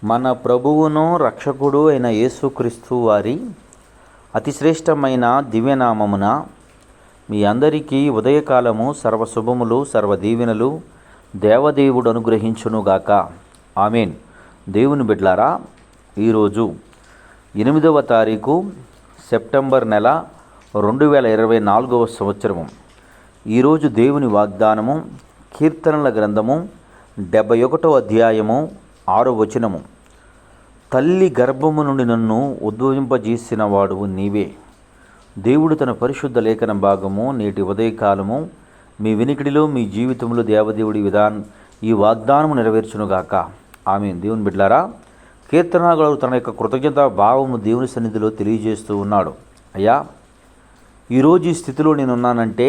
మన ప్రభువును రక్షకుడు అయిన యేసుక్రీస్తు వారి అతిశ్రేష్టమైన దివ్యనామమున మీ అందరికీ ఉదయకాలము సర్వశుభములు సర్వదీవెనలు దేవదేవుడు అనుగ్రహించునుగాక. ఆమెన్. దేవుని బిడ్లారా, ఈరోజు 8వ తారీఖు సెప్టెంబర్ నెల 2024వ సంవత్సరము. ఈరోజు దేవుని వాగ్దానము కీర్తనల గ్రంథము 71వ అధ్యాయము 6వ వచనము. తల్లి గర్భము నుండి నన్ను ఉద్భవింపజేసిన వాడువు నీవే. దేవుడు తన పరిశుద్ధ లేఖన భాగము నేటి ఉదయకాలము మీ వినికిడిలో మీ జీవితంలో దేవదేవుడి ఈ వాగ్దానము నెరవేర్చునుగాక. ఆమె. దేవుని బిడ్డలారా, కీర్తనాగారు తన యొక్క కృతజ్ఞతా భావము దేవుని సన్నిధిలో తెలియజేస్తూ ఉన్నాడు. అయ్యా, ఈరోజు ఈ స్థితిలో నేనున్నానంటే,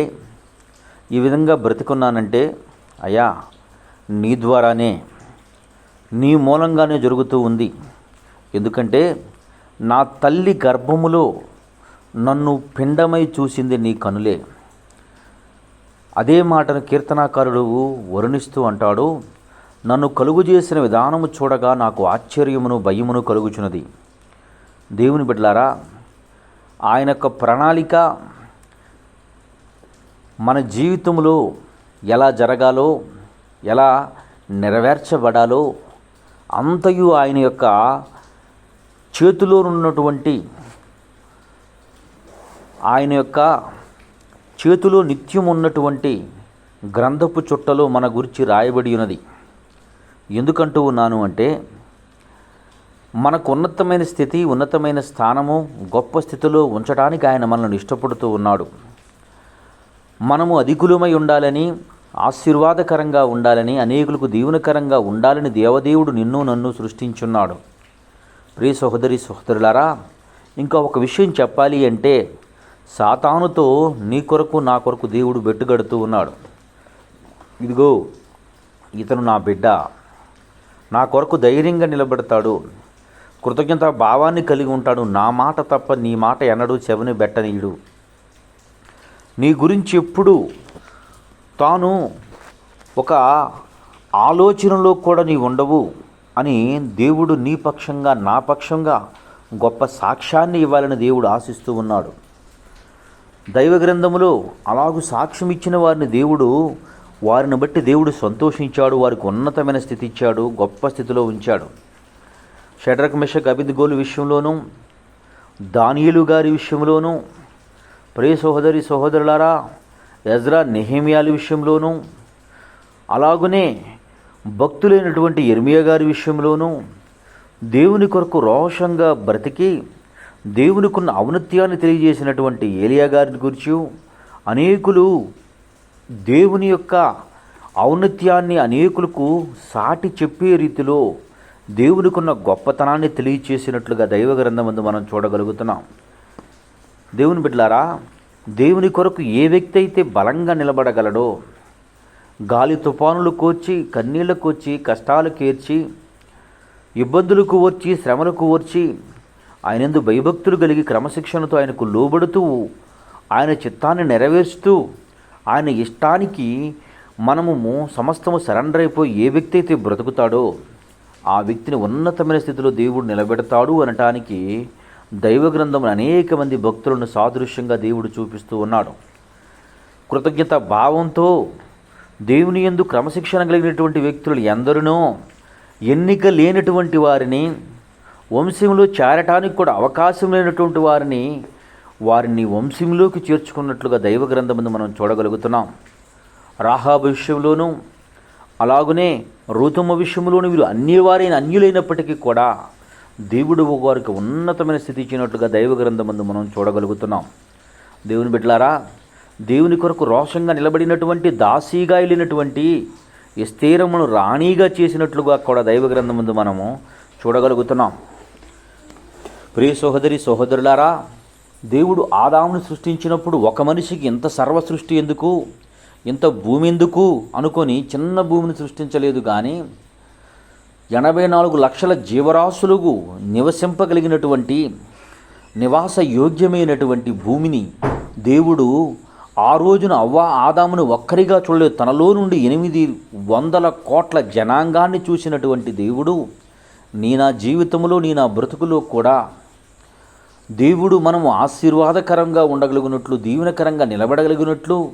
ఈ విధంగా బ్రతికున్నానంటే అయ్యా నీ ద్వారానే, నీ మూలంగానే జరుగుతూ ఉంది. ఎందుకంటే నా తల్లి గర్భములో నన్ను పిండమై చూసింది నీ కనులే. అదే మాటను కీర్తనాకారుడు వర్ణిస్తూ అంటాడు, నన్ను కలుగు చేసిన విధానము చూడగా నాకు ఆశ్చర్యమును భయమును కలుగుచున్నది. దేవుని బిడ్డలారా, ఆయన యొక్క ప్రణాళిక మన జీవితంలో ఎలా జరగాలో, ఎలా నెరవేర్చబడాలో అంతయు ఆయన యొక్క చేతిలో ఉన్నటువంటి, ఆయన యొక్క చేతిలో నిత్యం ఉన్నటువంటి గ్రంథపు చుట్టలో మన గురించి రాయబడి ఉన్నది. ఎందుకంటూ ఉన్నాను అంటే, మనకు ఉన్నతమైన స్థితి, ఉన్నతమైన స్థానము, గొప్ప స్థితిలో ఉంచడానికి ఆయన మనల్ని ఇష్టపడుతూ ఉన్నాడు. మనము అధికులమై ఉండాలని, ఆశీర్వాదకరంగా ఉండాలని, అనేకులకు దీవెనకరంగా ఉండాలని దేవదేవుడు నిన్ను నన్ను సృష్టించున్నాడు. ప్రియ సహోదరి సహోదరులారా, ఇంకా ఒక విషయం చెప్పాలి అంటే, సాతానుతో నీ కొరకు నా కొరకు దేవుడు బెట్టుగడుతూ ఉన్నాడు. ఇదిగో ఇతను నా బిడ్డ, నా కొరకు ధైర్యంగా నిలబడతాడు, కృతజ్ఞత భావాన్ని కలిగి ఉంటాడు, నా మాట తప్ప నీ మాట ఎన్నడూ చెవిని బెట్టనీయుడు, నీ గురించి ఎప్పుడు తాను ఒక ఆలోచనలో కూడా నీ ఉండవు అని దేవుడు నీ పక్షంగా, నా పక్షంగా గొప్ప సాక్ష్యాన్ని ఇవ్వాలని దేవుడు ఆశిస్తూ ఉన్నాడు. దైవ గ్రంథములో అలాగూ సాక్ష్యం ఇచ్చిన వారిని బట్టి దేవుడు సంతోషించాడు, వారికి ఉన్నతమైన స్థితి ఇచ్చాడు, గొప్ప స్థితిలో ఉంచాడు. షడ్రక్ మెషక్ అబేద్నెగోల విషయంలోనూ, దానియేలు గారి విషయంలోనూ, ప్రియ సహోదరి సహోదరులారా, ఎజ్రా నెహెమ్యాల విషయంలోనూ, అలాగనే భక్తులైనటువంటి యిర్మీయా గారి విషయంలోనూ, దేవుని కొరకు రోషంగా బ్రతికి దేవునికున్న ఔన్నత్యాన్ని తెలియజేసినటువంటి ఏలియా గారిని గురించి అనేకులు దేవుని యొక్క ఔన్నత్యాన్ని అనేకులకు సాటి చెప్పే రీతిలో దేవునికున్న గొప్పతనాన్ని తెలియచేసినట్లుగా దైవ గ్రంథమందు మనం చూడగలుగుతున్నాం. దేవుని బిడ్డలారా, దేవుని కొరకు ఏ వ్యక్తి అయితే బలంగా నిలబడగలడో, గాలి తుఫానులు కోర్చి, కన్నీళ్లు కోర్చి, కష్టాలు కేర్చి, ఇబ్బందులకు ఓర్చి, శ్రమలకు ఓర్చి, ఆయనందు భయభక్తులు కలిగి క్రమశిక్షణతో ఆయనకు లోబడుతూ, ఆయన చిత్తాన్ని నెరవేర్చుతూ, ఆయన ఇష్టానికి మనము సమస్తము సరెండర్ అయిపోయి ఏ వ్యక్తి అయితే బ్రతుకుతాడో ఆ వ్యక్తిని ఉన్నతమైన స్థితిలో దేవుడు నిలబెడతాడు అనటానికి దైవ గ్రంథంలో అనేక మంది భక్తులను సాదృశ్యంగా దేవుడు చూపిస్తూ ఉన్నాడు. కృతజ్ఞత భావంతో దేవుని యందు క్రమశిక్షణ కలిగినటువంటి వ్యక్తులు ఎందరినో, ఎన్నిక లేనటువంటి వారిని, వంశంలో చేరటానికి కూడా అవకాశం లేనటువంటి వారిని వంశంలోకి చేర్చుకున్నట్లుగా దైవ గ్రంథం మనం చూడగలుగుతున్నాం. రాహాబు విషయంలోనూ, అలాగనే రూతమ్మ విషయంలోనూ వీరు అన్యులైనప్పటికీ కూడా దేవుడు వారికి ఉన్నతమైన స్థితి ఇచ్చినట్లుగా దైవ గ్రంథమందు మనం చూడగలుగుతున్నాం. దేవుని బిడ్డలారా, దేవుని కొరకు రోషంగా నిలబడినటువంటి, దాసీగా వెళ్ళినటువంటి ఎస్తేరమును రాణిగా చేసినట్లుగా కూడా దైవ గ్రంథమందు మనము చూడగలుగుతున్నాం. ప్రియ సహోదరి సహోదరులారా, దేవుడు ఆదామును సృష్టించినప్పుడు ఒక మనిషికి ఇంత సర్వ సృష్టి ఎందుకు, ఇంత భూమి ఎందుకు అనుకొని చిన్న భూమిని సృష్టించలేదు, కానీ 84 లక్షల జీవరాశులకు నివసింపగలిగినటువంటి, నివాస యోగ్యమైనటువంటి భూమిని దేవుడు ఆ రోజున ఆదామును ఒక్కరిగా చూడలేదు. తనలో నుండి 800 కోట్ల జనాంగాన్ని చూసినటువంటి దేవుడు నా జీవితంలో నా బ్రతుకులో కూడా దేవుడు మనము ఆశీర్వాదకరంగా ఉండగలిగినట్లు, దీవెనకరంగా నిలబడగలిగినట్లు,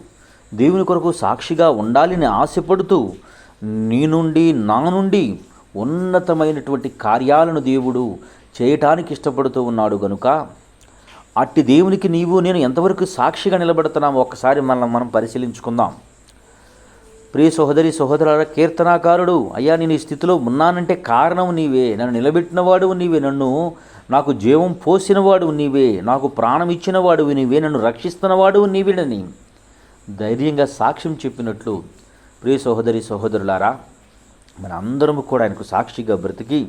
దేవుని కొరకు సాక్షిగా ఉండాలని ఆశపడుతూ నా నుండి ఉన్నతమైనటువంటి కార్యాలను దేవుడు చేయటానికి ఇష్టపడుతూ ఉన్నాడు కనుక అట్టి దేవునికి నేను ఎంతవరకు సాక్షిగా నిలబడుతున్నామో ఒక్కసారి మనం పరిశీలించుకుందాం. ప్రియ సహోదరి సహోదరుల, కీర్తనాకారుడు, అయ్యా నేను ఈ స్థితిలో ఉన్నానంటే కారణం నీవే, నన్ను నిలబెట్టినవాడు నీవే, నాకు జీవం పోసినవాడు నీవే, నాకు ప్రాణం ఇచ్చినవాడు నీవే, నన్ను రక్షిస్తున్నవాడు నీవేనని ధైర్యంగా సాక్ష్యం చెప్పినట్లు ప్రియ సహోదరి సహోదరులారా, మన అందరము కూడా ఆయనకు సాక్షిగా బ్రతికి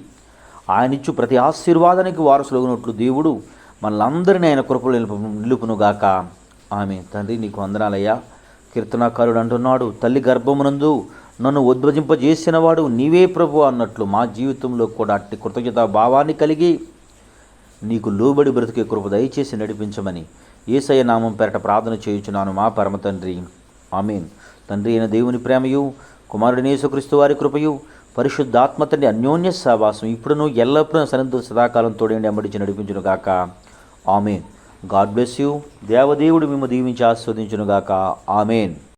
ఆయనిచ్చు ప్రతి ఆశీర్వాదానికి వారసులగినట్లు దేవుడు మనలందరినీ ఆయన కృపలో నిలుపునుగాక. ఆమె. తండ్రి నీకు వందనాలయ్యా. కీర్తనాకారుడు అంటున్నాడు, తల్లి గర్భమునందు నన్ను ఉద్భజింపజేసినవాడు నీవే ప్రభు అన్నట్లు మా జీవితంలో కూడా అట్టి కృతజ్ఞతా భావాన్ని కలిగి నీకు లోబడి బ్రతికే కృప దయచేసి నడిపించమని యేసయ్య నామం పేరట ప్రార్థన చేయుచున్నాను మా పరమ తండ్రి. ఆమేన్. తండ్రి అయిన దేవుని ప్రేమయు, కుమారుడైన యేసుక్రీస్తు వారి కృపయు, పరిశుద్ధాత్మ తండ్రి అన్యోన్య సహవాసం ఇప్పుడును ఎల్లప్పుడూ సదాకాలం తోడేండి అమ్మడిచి నడిపించును గాక. ఆమేన్. God bless you. దేవదేవుడు మిమ్ము దీవించి ఆస్వాదించును గాక. ఆమేన్.